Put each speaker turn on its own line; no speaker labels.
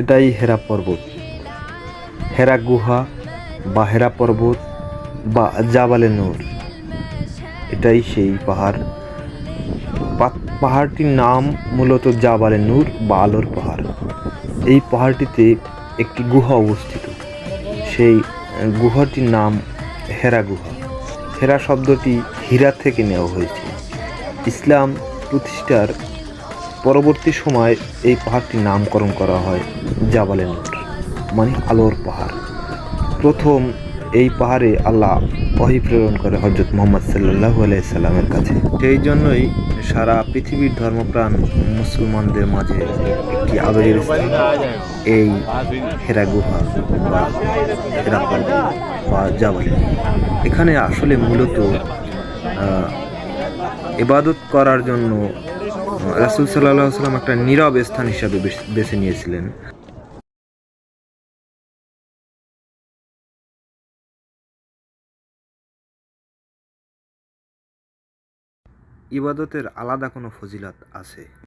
এটাই হেরা পর্বত। হেরা গুহা বা হেরা পর্বত বা জাবালে নূর, এটাই সেই পাহাড়। পাহাড়টির নাম মূলত জাবালে নূর বা আলোর পাহাড়। এই পাহাড়টিতে একটি গুহা অবস্থিত। সেই গুহাটির নাম হেরা গুহা। হেরা শব্দটি হীরা থেকে নেওয়া হয়েছে। ইসলাম প্রতিষ্ঠার পরবর্তী সময় এই পাহাড়টির নামকরণ করা হয় জাবালে নূর, মানে আলোর পাহাড়। প্রথম এই পাহাড়ে আল্লাহ ওহী প্রেরণ করে হযরত মুহাম্মদ সাল্লাল্লাহু আলাইহি সাল্লামের কাছে। সেই জন্যই সারা পৃথিবীর ধর্মপ্রাণ মুসলমানদের মাঝে একটি আবেগের স্থান এই হেরা গুহা বা হেরা পর্বত বা জাবালে নূর। এখানে আসলে মূলত ইবাদত করার জন্য রাসূল সাল্লাল্লাহু আলাইহি ওয়াসাল্লাম একটা নীরব স্থান হিসাবে বেছে নিয়েছিলেন। ইবাদতের আলাদা কোনো ফজিলত আছে।